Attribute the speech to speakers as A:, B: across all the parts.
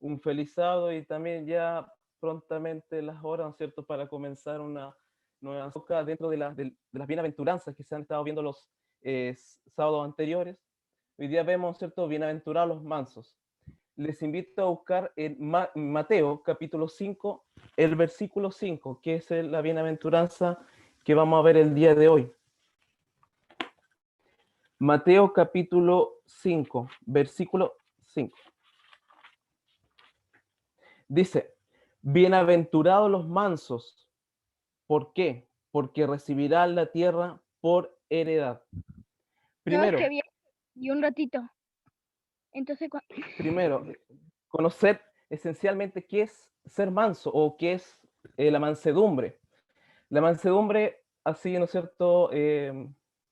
A: un feliz sábado y también ya prontamente las horas, ¿no es cierto?, para comenzar una nueva época dentro de las bienaventuranzas que se han estado viendo los sábados anteriores. Hoy día vemos, ¿no es cierto?, bienaventurados los mansos. Les invito a buscar en Mateo capítulo 5, el versículo 5, que es la bienaventuranza que vamos a ver el día de hoy. Mateo capítulo 5, versículo 5. Dice, bienaventurados los mansos. ¿Por qué? Porque recibirán la tierra por heredad.
B: No, es
A: Primero,
B: que bien. Y un ratito. Entonces,
A: primero, conocer esencialmente qué es ser manso o qué es la mansedumbre. La mansedumbre, así, ¿no es cierto?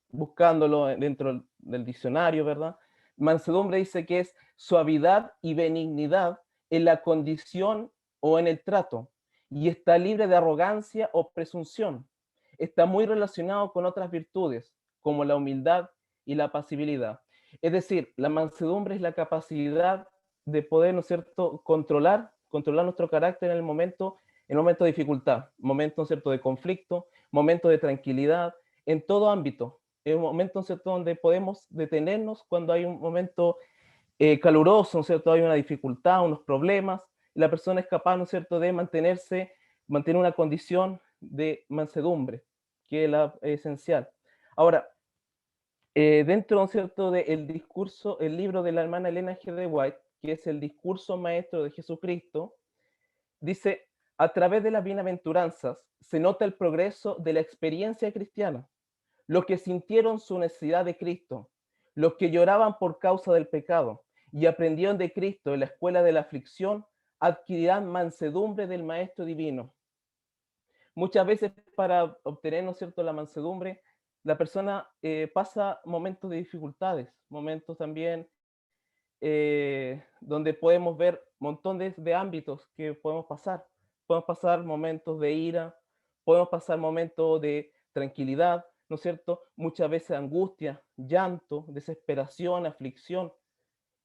A: Buscándolo dentro del diccionario, ¿verdad? Mansedumbre dice que es suavidad y benignidad en la condición o en el trato, y está libre de arrogancia o presunción. Está muy relacionado con otras virtudes, como la humildad y la pasibilidad. Es decir, la mansedumbre es la capacidad de poder, ¿no es cierto?, controlar nuestro carácter en el momento de dificultad, momento, ¿no es cierto?, de conflicto, momento de tranquilidad, en todo ámbito. Es un momento, ¿no es cierto?, donde podemos detenernos cuando hay un momento caluroso, ¿no es cierto?, hay una dificultad, unos problemas, y la persona es capaz, ¿no es cierto?, de mantener una condición de mansedumbre, que es la esencial. Ahora, dentro, ¿no es cierto?, del discurso, el libro de la hermana Elena G. de White, que es el discurso maestro de Jesucristo, dice, a través de las bienaventuranzas se nota el progreso de la experiencia cristiana. Los que sintieron su necesidad de Cristo, los que lloraban por causa del pecado y aprendieron de Cristo en la escuela de la aflicción, adquirirán mansedumbre del Maestro Divino. Muchas veces para obtener, ¿no es cierto?, la mansedumbre, la persona pasa momentos de dificultades, momentos también donde podemos ver montones de ámbitos que podemos pasar. Podemos pasar momentos de ira, podemos pasar momentos de tranquilidad, ¿no es cierto? Muchas veces angustia, llanto, desesperación, aflicción.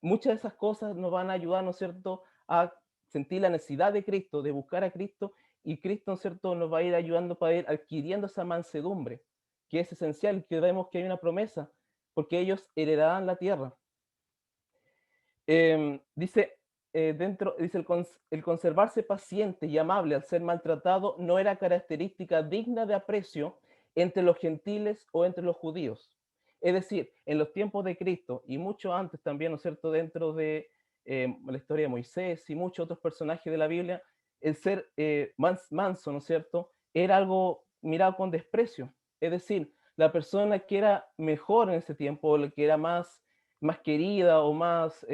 A: Muchas de esas cosas nos van a ayudar, ¿no es cierto?, a sentir la necesidad de Cristo, de buscar a Cristo, y Cristo, ¿no es cierto?, nos va a ir ayudando para ir adquiriendo esa mansedumbre, que es esencial, que vemos que hay una promesa, porque ellos heredarán la tierra. Dice, dice el conservarse paciente y amable al ser maltratado no era característica digna de aprecio entre los gentiles o entre los judíos. Es decir, en los tiempos de Cristo y mucho antes también, ¿no es cierto?, dentro de la historia de Moisés y muchos otros personajes de la Biblia, el ser manso, ¿no es cierto?, era algo mirado con desprecio. Es decir, la persona que era mejor en ese tiempo, la que era más querida o más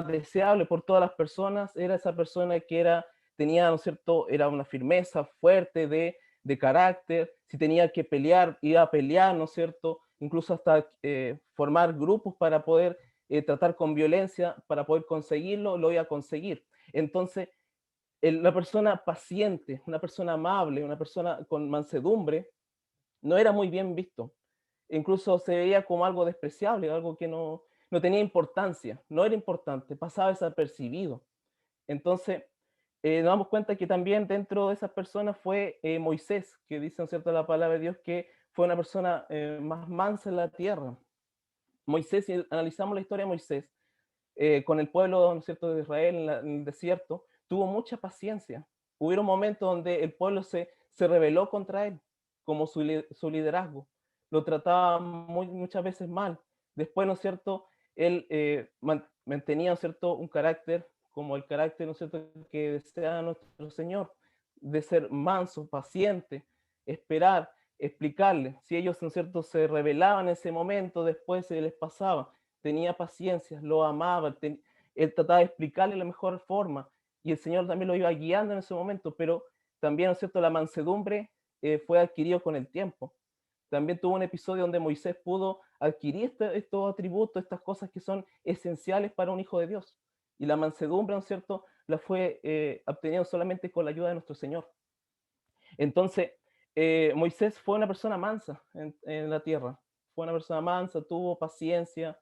A: deseable por todas las personas, era esa persona que tenía, ¿no es cierto?, era una firmeza fuerte de carácter, si tenía que pelear, iba a pelear, ¿no es cierto?, incluso hasta formar grupos para poder tratar con violencia, para poder conseguirlo, lo iba a conseguir. Entonces, la persona paciente, una persona amable, una persona con mansedumbre, no era muy bien visto. Incluso se veía como algo despreciable, algo que no tenía importancia, no era importante, pasaba desapercibido. Entonces, nos damos cuenta que también dentro de esas personas fue Moisés, que dice, ¿no es cierto?, la palabra de Dios, que fue una persona más mansa en la tierra. Moisés, si analizamos la historia de Moisés, con el pueblo, ¿no es cierto?, de Israel en el desierto, tuvo mucha paciencia. Hubieron momentos donde el pueblo se rebeló contra él, como su liderazgo. Lo trataba muchas veces mal. Después, ¿no es cierto?, él mantenía, ¿no es cierto?, un carácter como el carácter, ¿no es cierto?, que desea nuestro Señor, de ser manso, paciente, esperar, explicarle. Si ellos, ¿no es cierto?, se rebelaban en ese momento, después se les pasaba, tenía paciencia, lo amaba, él trataba de explicarle la mejor forma, y el Señor también lo iba guiando en ese momento, pero también, ¿no es cierto?, la mansedumbre fue adquirido con el tiempo. También tuvo un episodio donde Moisés pudo adquirir estos atributos, estas cosas que son esenciales para un hijo de Dios. Y la mansedumbre, ¿no es cierto?, la fue obtenido solamente con la ayuda de nuestro Señor. Entonces, Moisés fue una persona mansa en la tierra, fue una persona mansa, tuvo paciencia,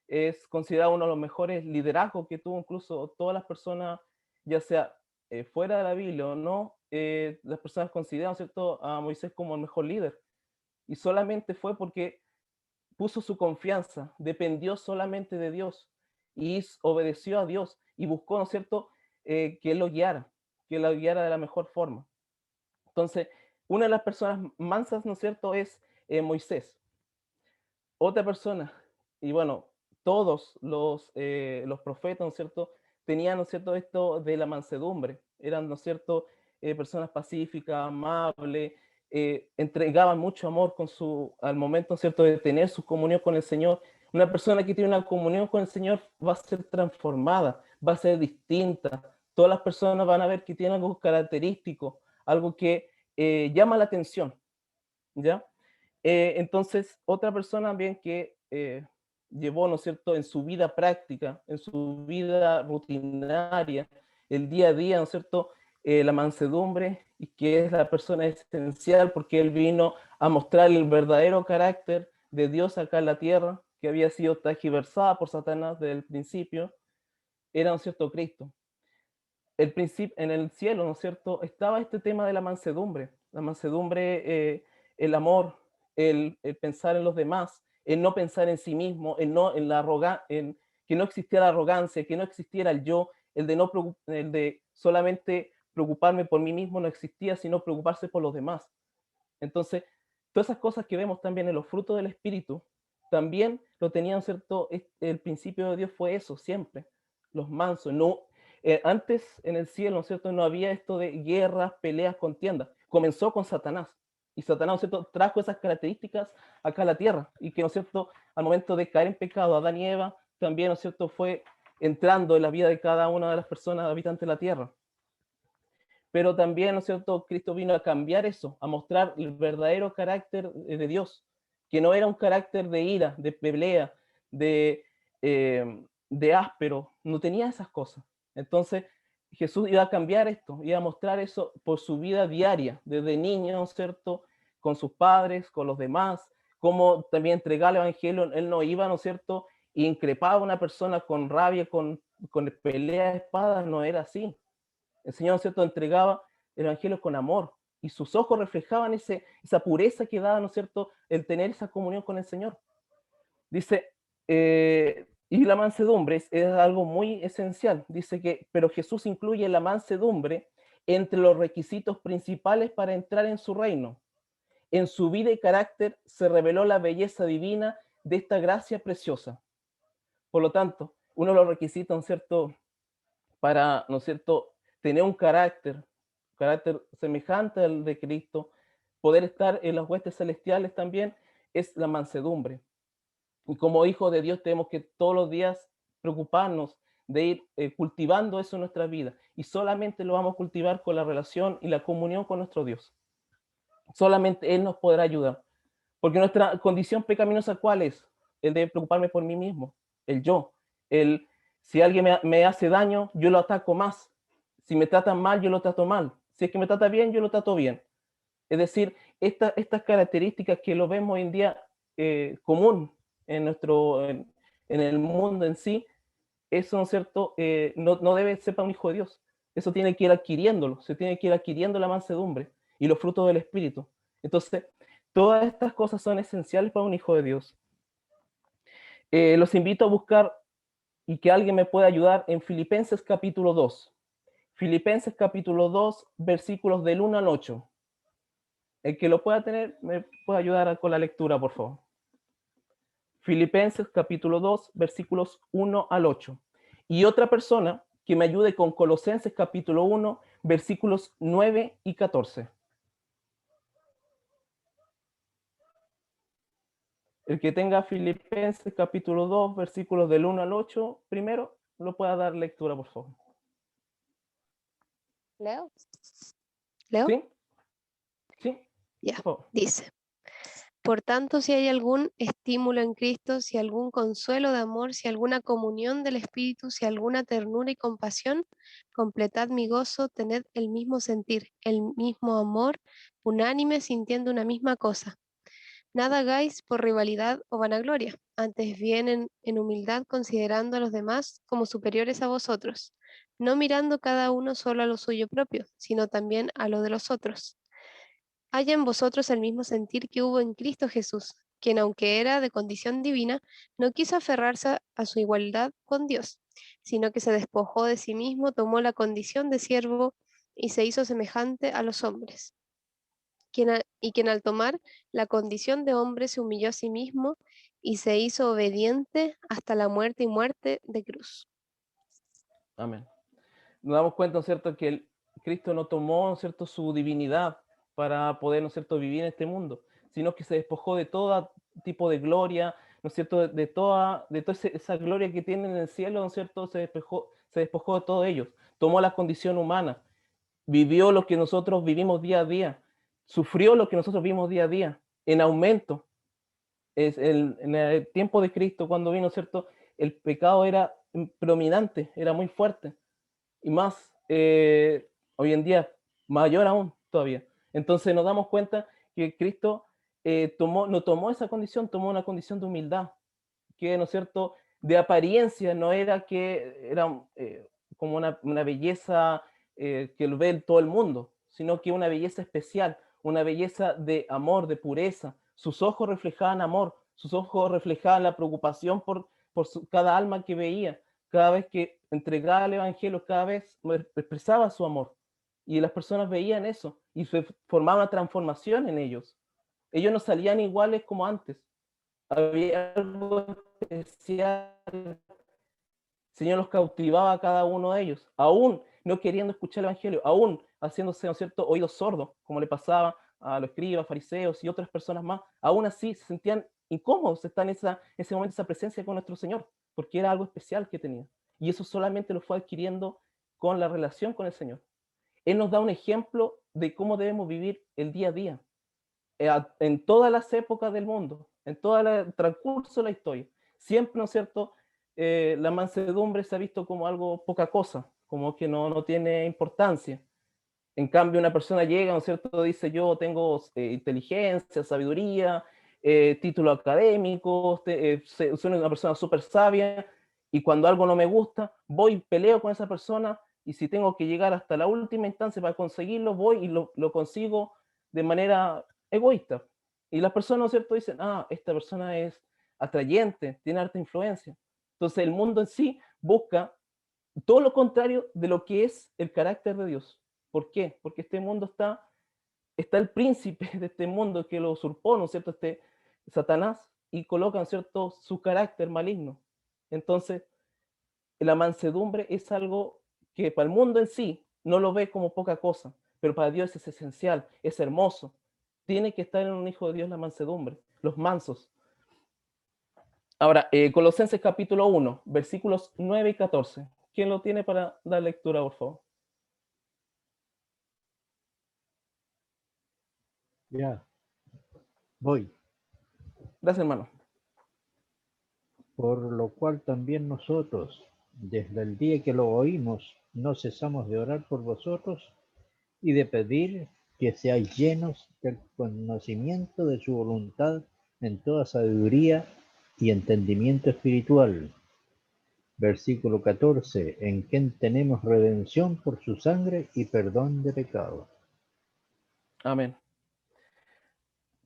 A: es considerado uno de los mejores liderazgos que tuvo incluso todas las personas, ya sea fuera de la Biblia o no, las personas consideran, ¿cierto?, a Moisés como el mejor líder. Y solamente fue porque puso su confianza, dependió solamente de Dios y obedeció a Dios y buscó, ¿no es cierto?, que Él que lo guiara de la mejor forma. Entonces, una de las personas mansas, ¿no es cierto?, es Moisés. Otra persona, y bueno, todos los profetas, ¿no es cierto?, tenían, ¿no es cierto?, esto de la mansedumbre. Eran, ¿no es cierto?, personas pacíficas, amables, entregaban mucho amor al momento, ¿no es cierto?, de tener su comunión con el Señor. Una persona que tiene una comunión con el Señor va a ser transformada, va a ser distinta. Todas las personas van a ver que tiene algo característico, algo que llama la atención, ¿ya? Entonces, otra persona también que llevó, ¿no es cierto?, en su vida práctica, en su vida rutinaria, el día a día, ¿no es cierto?, la mansedumbre, y que es la persona esencial porque él vino a mostrar el verdadero carácter de Dios acá en la tierra, que había sido tergiversada por Satanás desde el principio, era, ¿no es cierto?, Cristo. En el cielo, ¿no es cierto?, estaba este tema de la mansedumbre, el amor, el pensar en los demás, el no pensar en sí mismo, en que no existiera la arrogancia, que no existiera el yo, el de solamente preocuparme por mí mismo no existía, sino preocuparse por los demás. Entonces, todas esas cosas que vemos también en los frutos del Espíritu, también lo tenían, ¿cierto? El principio de Dios fue eso, siempre, los mansos. No, antes en el cielo, ¿no es cierto?, no había esto de guerras, peleas, contiendas. Comenzó con Satanás. Y Satanás, ¿no es cierto?, trajo esas características acá a la tierra. Y que, ¿no es cierto?, al momento de caer en pecado, Adán y Eva, también, ¿no es cierto?, fue entrando en la vida de cada una de las personas habitantes de la tierra. Pero también, ¿no es cierto?, Cristo vino a cambiar eso, a mostrar el verdadero carácter de Dios, que no era un carácter de ira, de pelea, de, de áspero, no tenía esas cosas. Entonces, Jesús iba a cambiar esto, iba a mostrar eso por su vida diaria, desde niño, ¿no es cierto?, con sus padres, con los demás, como también entregar el evangelio. Él no iba, ¿no es cierto?, e increpaba a una persona con rabia, con pelea de espadas, no era así. El Señor, ¿no es cierto?, entregaba el Evangelio con amor, y sus ojos reflejaban esa pureza que daba, ¿no es cierto?, el tener esa comunión con el Señor. Dice, y la mansedumbre es algo muy esencial. Dice que, pero Jesús incluye la mansedumbre entre los requisitos principales para entrar en su reino. En su vida y carácter se reveló la belleza divina de esta gracia preciosa. Por lo tanto, uno de los requisitos, ¿no es cierto?, para, ¿no es cierto?, tener un carácter semejante al de Cristo, poder estar en las huestes celestiales también, es la mansedumbre. Y como hijos de Dios tenemos que todos los días preocuparnos de ir cultivando eso en nuestra vida. Y solamente lo vamos a cultivar con la relación y la comunión con nuestro Dios. Solamente Él nos podrá ayudar. Porque nuestra condición pecaminosa, ¿cuál es? El de preocuparme por mí mismo, el yo. El, si alguien me hace daño, yo lo ataco más. Si me tratan mal, yo lo trato mal. Si es que me trata bien, yo lo trato bien. Es decir, estas características que lo vemos hoy en día común en el mundo en sí, eso, ¿no es cierto?, no debe ser para un hijo de Dios. Eso tiene que ir adquiriéndolo, se tiene que ir adquiriendo la mansedumbre y los frutos del Espíritu. Entonces, todas estas cosas son esenciales para un hijo de Dios. Los invito a buscar y que alguien me pueda ayudar en Filipenses capítulo 2. Filipenses capítulo 2, versículos del 1 al 8. El que lo pueda tener, me puede ayudar con la lectura, por favor. Filipenses capítulo 2, versículos 1 al 8. Y otra persona que me ayude con Colosenses capítulo 1, versículos 9 y 14. El que tenga Filipenses capítulo 2, versículos del 1 al 8, primero lo pueda dar lectura, por favor.
C: ¿Leo? ¿Leo?
A: ¿Sí? Sí,
C: Ya,
A: por favor.
C: dice. Por tanto, si hay algún estímulo en Cristo, si algún consuelo de amor, si alguna comunión del Espíritu, si alguna ternura y compasión, completad mi gozo, tened el mismo sentir, el mismo amor, unánime, sintiendo una misma cosa. Nada hagáis por rivalidad o vanagloria, antes bien en humildad considerando a los demás como superiores a vosotros, no mirando cada uno solo a lo suyo propio, sino también a lo de los otros. Haya en vosotros el mismo sentir que hubo en Cristo Jesús, quien aunque era de condición divina, no quiso aferrarse a su igualdad con Dios, sino que se despojó de sí mismo, tomó la condición de siervo y se hizo semejante a los hombres. Quien al tomar la condición de hombre se humilló a sí mismo y se hizo obediente hasta la muerte y muerte de cruz.
A: Amén. Nos damos cuenta, ¿no es cierto?, que Cristo no tomó, ¿no es cierto?, su divinidad para poder, ¿no es cierto?, vivir en este mundo, sino que se despojó de todo tipo de gloria, ¿no es cierto?, de toda esa gloria que tiene en el cielo, ¿no es cierto?, se despojó de todos ellos, tomó la condición humana, vivió lo que nosotros vivimos día a día, sufrió lo que nosotros vivimos día a día, en aumento. En el tiempo de Cristo, cuando vino, ¿cierto?, el pecado era predominante, era muy fuerte y más hoy en día, mayor aún todavía. Entonces nos damos cuenta que Cristo no tomó esa condición, tomó una condición de humildad, que, ¿no es cierto?, de apariencia no era que era como una belleza que lo ve todo el mundo, sino que una belleza especial, una belleza de amor, de pureza. Sus ojos reflejaban amor, sus ojos reflejaban la preocupación por cada alma que veía. Cada vez que entregaba el Evangelio, cada vez expresaba su amor. Y las personas veían eso y se formaba una transformación en ellos. Ellos no salían iguales como antes. Había algo especial. El Señor los cautivaba a cada uno de ellos, aún no queriendo escuchar el Evangelio, aún haciéndose, ¿no es cierto?, oídos sordos, como le pasaba a los escribas, fariseos y otras personas más. Aún así se sentían incómodos de estar en ese momento, esa presencia con nuestro Señor, porque era algo especial que tenía. Y eso solamente lo fue adquiriendo con la relación con el Señor. Él nos da un ejemplo de cómo debemos vivir el día a día, en todas las épocas del mundo, en todo el transcurso de la historia. Siempre, ¿no es cierto?, la mansedumbre se ha visto como algo poca cosa, como que no tiene importancia. En cambio, una persona llega, ¿no es cierto?, dice: yo tengo inteligencia, sabiduría, títulos académicos, soy una persona súper sabia, y cuando algo no me gusta, voy, peleo con esa persona, y si tengo que llegar hasta la última instancia para conseguirlo, voy y lo consigo de manera egoísta. Y las personas, ¿no es cierto?, dicen: esta persona es atrayente, tiene harta influencia. Entonces el mundo en sí busca todo lo contrario de lo que es el carácter de Dios. ¿Por qué? Porque este mundo está el príncipe de este mundo que lo usurpó, ¿no es cierto?, este Satanás, y coloca, ¿no es cierto?, su carácter maligno. Entonces, la mansedumbre es algo que para el mundo en sí no lo ve como poca cosa, pero para Dios es esencial, es hermoso. Tiene que estar en un hijo de Dios la mansedumbre, los mansos. Ahora, Colosenses capítulo 1, versículos 9 y 14. ¿Quién lo tiene para dar lectura, por favor?
D: Ya, voy.
A: Gracias, hermano.
D: Por lo cual también nosotros, desde el día que lo oímos, no cesamos de orar por vosotros y de pedir que seáis llenos del conocimiento de su voluntad en toda sabiduría y entendimiento espiritual. Versículo 14, en quien tenemos redención por su sangre y perdón de pecado.
A: Amén.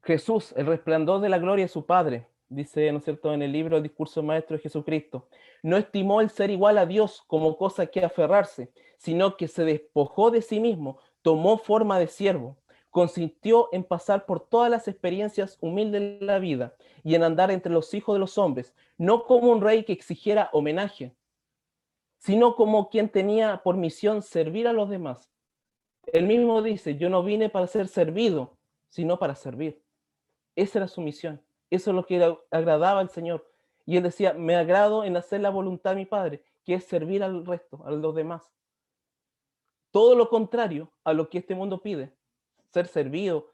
A: Jesús, el resplandor de la gloria de su Padre, dice, ¿no es cierto?, en el libro El Discurso Maestro de Jesucristo, no estimó el ser igual a Dios como cosa que aferrarse, sino que se despojó de sí mismo, tomó forma de siervo, consintió en pasar por todas las experiencias humildes de la vida y en andar entre los hijos de los hombres, no como un rey que exigiera homenaje, sino como quien tenía por misión servir a los demás. Él mismo dice: yo no vine para ser servido, sino para servir. Esa era su misión. Eso es lo que agradaba al Señor. Y él decía: me agrado en hacer la voluntad de mi Padre, que es servir al resto, a los demás. Todo lo contrario a lo que este mundo pide. Ser servido,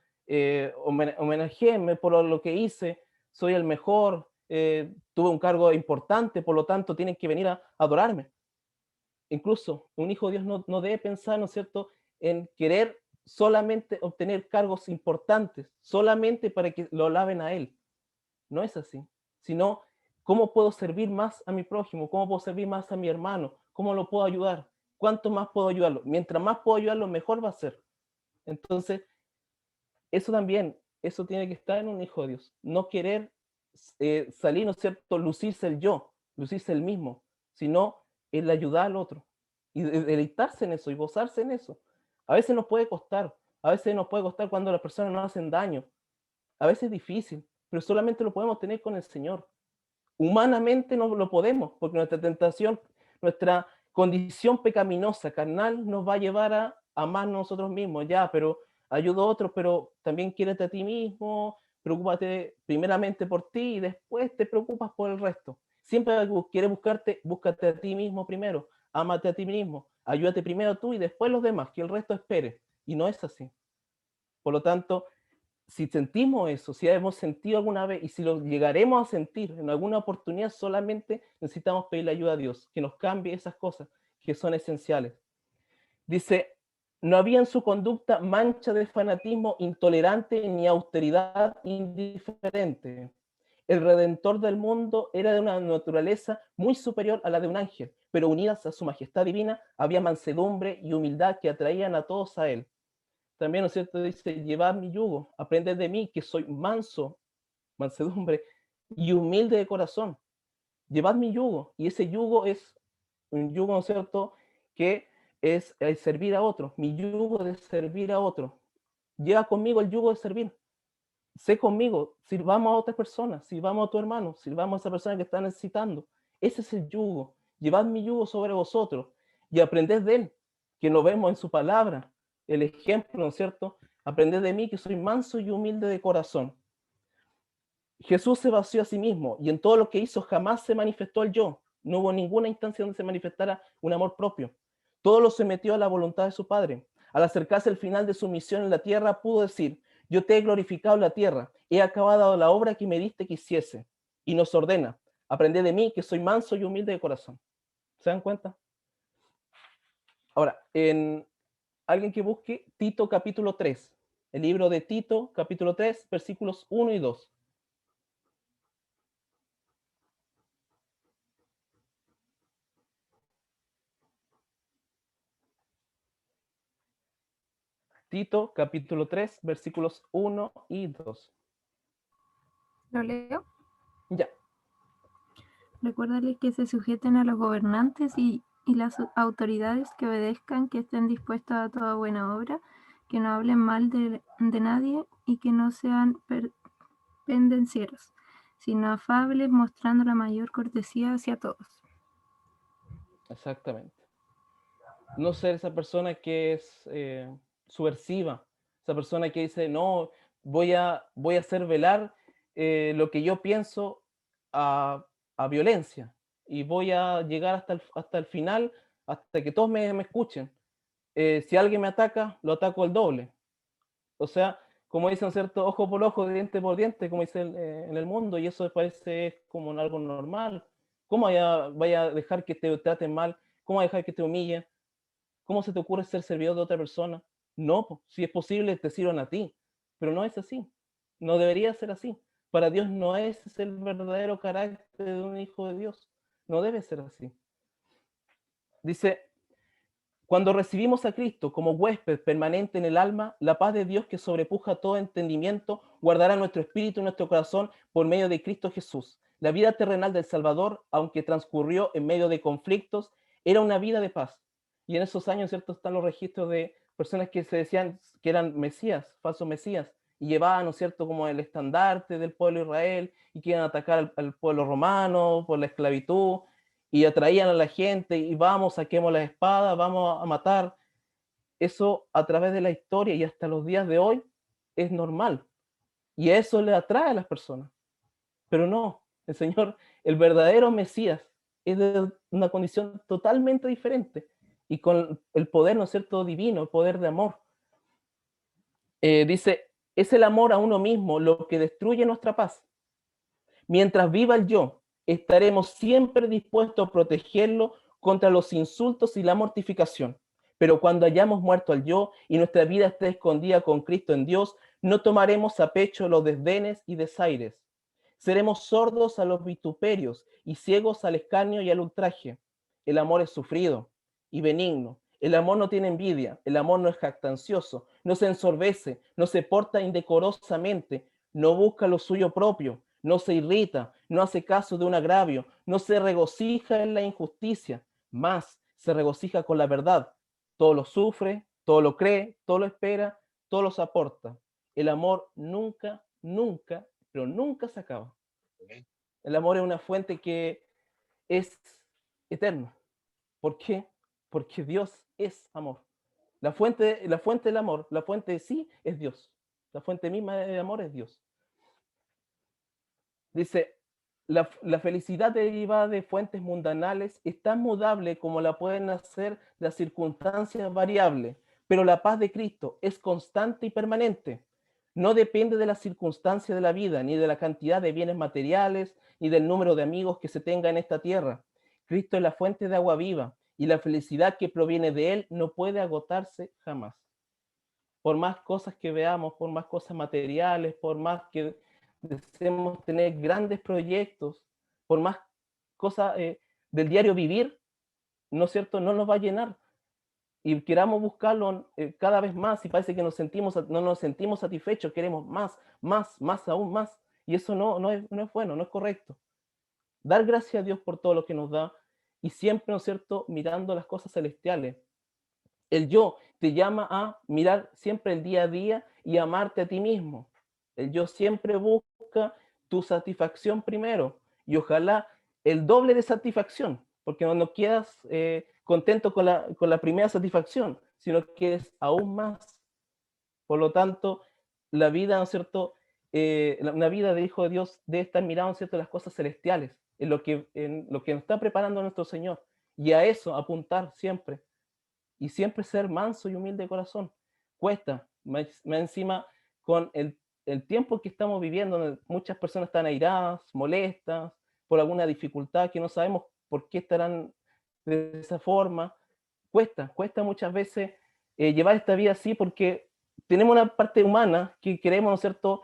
A: homenajéenme por lo que hice, soy el mejor, tuve un cargo importante, por lo tanto tienen que venir a adorarme. Incluso un hijo de Dios no debe pensar, ¿no es cierto?, en querer solamente obtener cargos importantes, solamente para que lo alaben a él. No es así, sino cómo puedo servir más a mi prójimo, cómo puedo servir más a mi hermano, cómo lo puedo ayudar, cuánto más puedo ayudarlo. Mientras más puedo ayudarlo, mejor va a ser. Entonces, eso también, eso tiene que estar en un hijo de Dios. No querer salir, ¿no es cierto?, lucirse el yo, lucirse el mismo, sino el ayudar al otro y deleitarse en eso y gozarse en eso. A veces nos puede costar, cuando las personas nos hacen daño, a veces es difícil, pero solamente lo podemos tener con el Señor. Humanamente no lo podemos, porque nuestra tentación, nuestra condición pecaminosa, carnal, nos va a llevar a amarnos nosotros mismos, ya, pero ayudo a otros, pero también quiérete a ti mismo, preocúpate primeramente por ti y después te preocupas por el resto. Siempre quieres búscate a ti mismo primero, ámate a ti mismo, ayúdate primero tú y después los demás, que el resto espere. Y no es así. Por lo tanto, si sentimos eso, si hemos sentido alguna vez y si lo llegaremos a sentir en alguna oportunidad, solamente necesitamos pedirle ayuda a Dios, que nos cambie esas cosas que son esenciales. Dice, no había en su conducta mancha de fanatismo intolerante ni austeridad indiferente. El Redentor del mundo era de una naturaleza muy superior a la de un ángel, pero unidas a su majestad divina había mansedumbre y humildad que atraían a todos a él. También, ¿no es cierto?, dice, llevad mi yugo, aprended de mí, que soy mansedumbre y humilde de corazón. Llevad mi yugo, y ese yugo es un yugo, ¿no es cierto?, que es el servir a otros. Mi yugo de servir a otros. Lleva conmigo el yugo de servir. Sé conmigo, sirvamos a otras personas, sirvamos a tu hermano, sirvamos a esa persona que está necesitando. Ese es el yugo. Llevad mi yugo sobre vosotros y aprended de él, que lo vemos en su palabra, el ejemplo, ¿no es cierto? Aprended de mí, que soy manso y humilde de corazón. Jesús se vació a sí mismo y en todo lo que hizo jamás se manifestó el yo. No hubo ninguna instancia donde se manifestara un amor propio. Todo lo sometió a la voluntad de su Padre. Al acercarse al final de su misión en la tierra, pudo decir, yo te he glorificado en la tierra, he acabado la obra que me diste que hiciese. Y nos ordena, aprended de mí, que soy manso y humilde de corazón. ¿Se dan cuenta? Ahora, alguien que busque Tito capítulo 3, el libro de Tito capítulo 3, versículos 1 y 2. Tito capítulo 3, versículos 1 y 2.
E: ¿Lo leo?
A: Ya.
E: Recuérdales que se sujeten a los gobernantes y las autoridades, que obedezcan, que estén dispuestos a toda buena obra, que no hablen mal de nadie y que no sean pendencieros, sino afables, mostrando la mayor cortesía hacia todos.
A: Exactamente. No ser esa persona que es subversiva, esa persona que dice, no, voy a hacer velar lo que yo pienso a violencia y voy a llegar hasta el final, hasta que todos me escuchen. Si alguien me ataca, lo ataco el doble. O sea, como dicen, ¿cierto? Ojo por ojo, diente por diente, como dicen en el mundo, y eso parece como algo normal. ¿Cómo vaya a dejar que te traten mal? ¿Cómo dejar que te humillen? ¿Cómo se te ocurre ser servidor de otra persona? No, si es posible, te sirvan a ti, pero no es así. No debería ser así. Para Dios no es el verdadero carácter de un hijo de Dios. No debe ser así. Dice, cuando recibimos a Cristo como huésped permanente en el alma, la paz de Dios que sobrepuja todo entendimiento guardará nuestro espíritu y nuestro corazón por medio de Cristo Jesús. La vida terrenal del Salvador, aunque transcurrió en medio de conflictos, era una vida de paz. Y en esos años, ¿cierto?, están los registros de personas que se decían que eran mesías, falsos mesías, y llevaban, ¿no es cierto?, como el estandarte del pueblo de Israel, y que iban a atacar al pueblo romano por la esclavitud, y atraían a la gente, y vamos, saquemos la espada, vamos a matar. Eso a través de la historia y hasta los días de hoy es normal. Y eso le atrae a las personas. Pero no, el Señor, el verdadero Mesías, es de una condición totalmente diferente y con el poder, ¿no es cierto?, divino, el poder de amor. Dice, es el amor a uno mismo lo que destruye nuestra paz. Mientras viva el yo, estaremos siempre dispuestos a protegerlo contra los insultos y la mortificación. Pero cuando hayamos muerto al yo y nuestra vida esté escondida con Cristo en Dios, no tomaremos a pecho los desdenes y desaires. Seremos sordos a los vituperios y ciegos al escarnio y al ultraje. El amor es sufrido y benigno. El amor no tiene envidia, el amor no es jactancioso, no se ensorbece, no se porta indecorosamente, no busca lo suyo propio, no se irrita, no hace caso de un agravio, no se regocija en la injusticia, más se regocija con la verdad. Todo lo sufre, todo lo cree, todo lo espera, todo lo soporta. El amor nunca, nunca, pero nunca se acaba. El amor es una fuente que es eterna. ¿Por qué? Porque Dios es amor. La fuente del amor, la fuente de sí es Dios. La fuente misma del amor es Dios. Dice, la felicidad derivada de fuentes mundanales es tan mudable como la pueden hacer las circunstancias variables, pero la paz de Cristo es constante y permanente. No depende de las circunstancias de la vida, ni de la cantidad de bienes materiales, ni del número de amigos que se tenga en esta tierra. Cristo es la fuente de agua viva, y la felicidad que proviene de Él no puede agotarse jamás. Por más cosas que veamos, por más cosas materiales, por más que deseemos tener grandes proyectos, por más cosas del diario vivir, ¿no es cierto? No nos va a llenar. Y queramos buscarlo cada vez más y parece que no nos sentimos satisfechos, queremos más, aún más. Y eso no es bueno, no es correcto. Dar gracias a Dios por todo lo que nos da y siempre, ¿no es cierto?, mirando las cosas celestiales. El yo te llama a mirar siempre el día a día y amarte a ti mismo. El yo siempre busca tu satisfacción primero y ojalá el doble de satisfacción, porque no quedas contento con la primera satisfacción, sino que quieres aún más. Por lo tanto, la vida, ¿no es cierto?, una vida de hijo de Dios debe estar mirando, ¿no es cierto?, las cosas celestiales, en lo que nos está preparando nuestro Señor, y a eso apuntar siempre. Y siempre ser manso y humilde de corazón. Cuesta, más encima con el tiempo que estamos viviendo, donde muchas personas están airadas, molestas, por alguna dificultad que no sabemos por qué estarán de esa forma. Cuesta muchas veces llevar esta vida así porque tenemos una parte humana que queremos, ¿no es cierto?,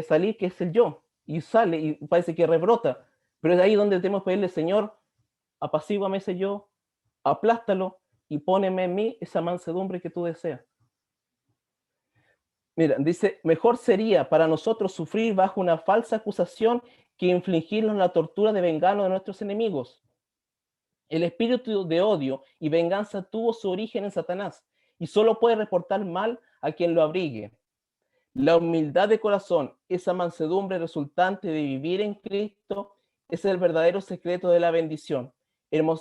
A: salir, que es el yo, y sale y parece que rebrota, pero es ahí donde tenemos que pedirle, Señor, apacíguame ese yo, aplástalo, y póneme en mí esa mansedumbre que tú deseas. Mira, dice, mejor sería para nosotros sufrir bajo una falsa acusación que infligirnos la tortura de vengarnos de nuestros enemigos. El espíritu de odio y venganza tuvo su origen en Satanás y solo puede reportar mal a quien lo abrigue. La humildad de corazón, esa mansedumbre resultante de vivir en Cristo, es el verdadero secreto de la bendición.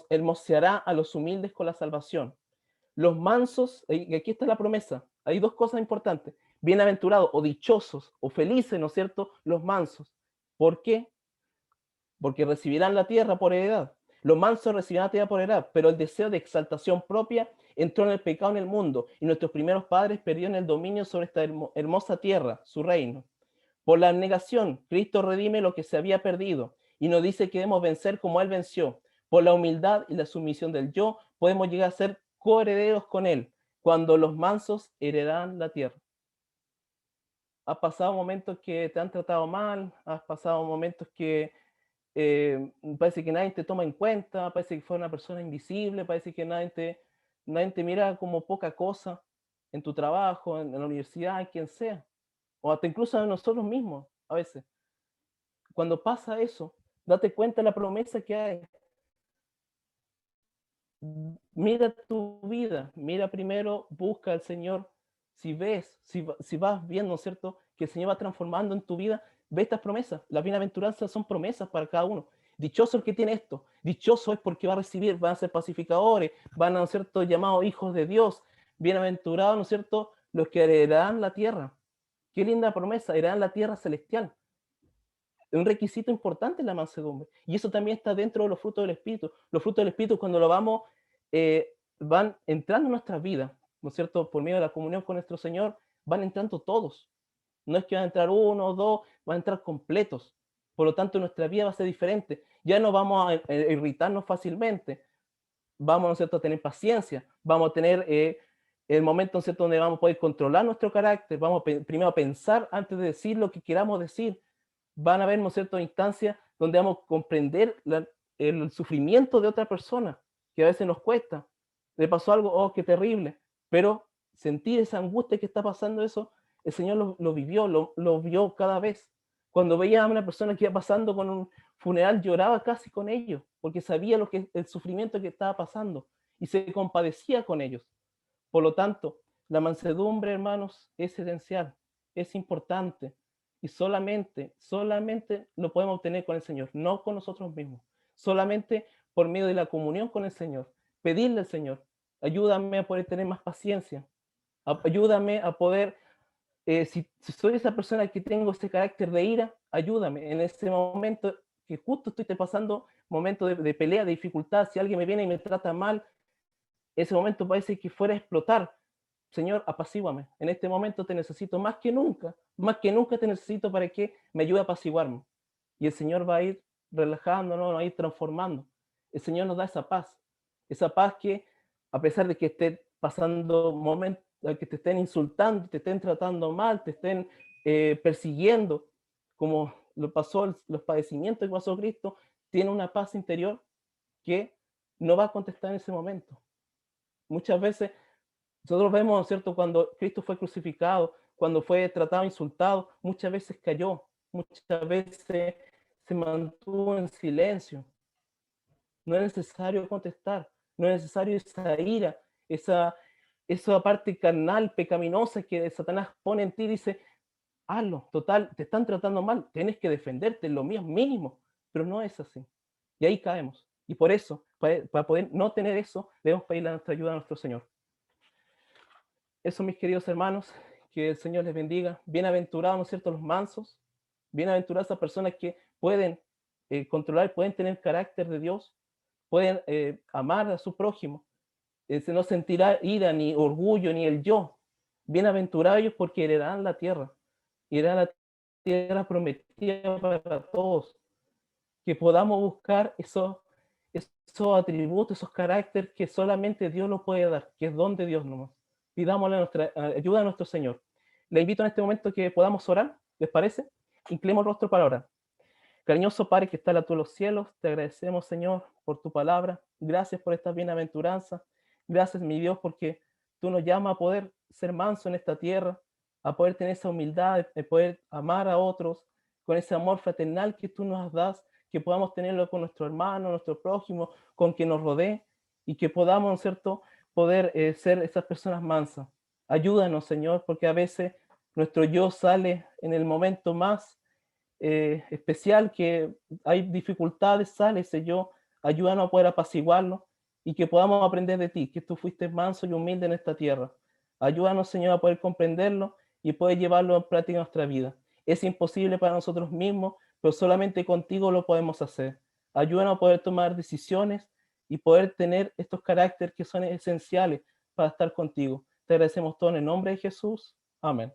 A: Hermoseará a los humildes con la salvación. Los mansos, y aquí está la promesa, hay dos cosas importantes, bienaventurados o dichosos o felices, ¿no es cierto?, los mansos. ¿Por qué? Porque recibirán la tierra por heredad. Los mansos recibirán la tierra por heredad, pero el deseo de exaltación propia entró en el pecado en el mundo y nuestros primeros padres perdieron el dominio sobre esta hermosa tierra, su reino. Por la abnegación, Cristo redime lo que se había perdido y nos dice que debemos vencer como Él venció. Por la humildad y la sumisión del yo, podemos llegar a ser coherederos con Él, cuando los mansos heredarán la tierra. Has pasado momentos que te han tratado mal, has pasado momentos que parece que nadie te toma en cuenta, parece que fue una persona invisible, parece que nadie te mira como poca cosa en tu trabajo, en la universidad, en quien sea, o hasta incluso a nosotros mismos a veces. Cuando pasa eso, date cuenta de la promesa que hay. Mira tu vida, mira primero, busca al Señor. Si ves, si vas viendo, ¿no es cierto?, que el Señor va transformando en tu vida, ve estas promesas. Las bienaventuranzas son promesas para cada uno. Dichoso el que tiene esto. Dichoso es porque va a recibir, van a ser pacificadores, van a, ¿no es cierto?, llamados hijos de Dios. Bienaventurados, ¿no es cierto?, los que heredarán la tierra. Qué linda promesa, heredarán la tierra celestial. Un requisito importante en la mansedumbre. Y eso también está dentro de los frutos del Espíritu. Los frutos del Espíritu, cuando lo vamos, van entrando en nuestras vidas, ¿no es cierto? Por medio de la comunión con nuestro Señor, van entrando todos. No es que van a entrar uno o dos, van a entrar completos. Por lo tanto, nuestra vida va a ser diferente. Ya no vamos a irritarnos fácilmente. vamos, ¿no es cierto?, a tener paciencia, vamos a tener el momento, ¿no es cierto?, donde vamos a poder controlar nuestro carácter, vamos primero a pensar antes de decir lo que queramos decir. Van a haber, ¿no es cierto?, instancias donde vamos a comprender el sufrimiento de otra persona, que a veces nos cuesta. Le pasó algo, oh, qué terrible, pero sentir esa angustia que está pasando eso, el Señor lo vivió, lo vio cada vez. Cuando veía a una persona que iba pasando con un funeral, lloraba casi con ellos, porque sabía el sufrimiento que estaba pasando y se compadecía con ellos. Por lo tanto, la mansedumbre, hermanos, es esencial, es importante, y solamente lo podemos obtener con el Señor, no con nosotros mismos, solamente por medio de la comunión con el Señor. Pedirle al Señor, ayúdame a poder tener más paciencia, ayúdame a poder, si soy esa persona que tengo ese carácter de ira, ayúdame en ese momento que justo estoy pasando momento de pelea, de dificultad. Si alguien me viene y me trata mal, ese momento parece que fuera a explotar. Señor, apacíguame. En este momento te necesito más que nunca te necesito para que me ayude a apaciguarme. Y el Señor va a ir relajándonos, va a ir transformando. El Señor nos da esa paz que a pesar de que esté pasando momentos, que te estén insultando, te estén tratando mal, te estén persiguiendo, como lo pasó, los padecimientos que pasó Cristo, tiene una paz interior que no va a contestar en ese momento. Muchas veces nosotros vemos, ¿cierto?, cuando Cristo fue crucificado, cuando fue tratado, insultado, muchas veces cayó, muchas veces se mantuvo en silencio. No es necesario contestar, no es necesario esa ira, esa parte carnal, pecaminosa que Satanás pone en ti y dice, hazlo, total, te están tratando mal, tienes que defenderte, lo mío es mínimo, pero no es así. Y ahí caemos. Y por eso, para poder no tener eso, debemos pedirle nuestra ayuda a nuestro Señor. Eso, mis queridos hermanos, que el Señor les bendiga. Bienaventurados, ¿no es cierto?, los mansos. Bienaventuradas esas personas que pueden controlar, pueden tener carácter de Dios, pueden amar a su prójimo, no sentirá ira, ni orgullo, ni el yo. Bienaventurados ellos porque heredarán la tierra la tierra prometida para todos. Que podamos buscar esos atributos, esos caracteres que solamente Dios nos puede dar, que es don de Dios nomás. Pidámosle nuestra ayuda a nuestro Señor. Le invito en este momento que podamos orar, ¿les parece? Inclinemos el rostro para orar. Cariñoso Padre que está en los cielos, te agradecemos, Señor, por tu palabra. Gracias por esta bienaventuranza. Gracias, mi Dios, porque tú nos llamas a poder ser manso en esta tierra, a poder tener esa humildad, de poder amar a otros con ese amor fraternal que tú nos das, que podamos tenerlo con nuestro hermano, nuestro prójimo, con quien nos rodee, y que podamos, ¿no es cierto?, poder ser esas personas mansas. Ayúdanos, Señor, porque a veces nuestro yo sale en el momento más especial, que hay dificultades, sale ese yo. Ayúdanos a poder apaciguarlo y que podamos aprender de ti, que tú fuiste manso y humilde en esta tierra. Ayúdanos, Señor, a poder comprenderlo y poder llevarlo en práctica en nuestra vida. Es imposible para nosotros mismos, pero solamente contigo lo podemos hacer. Ayúdanos a poder tomar decisiones y poder tener estos caracteres que son esenciales para estar contigo. Te agradecemos todo en el nombre de Jesús. Amén.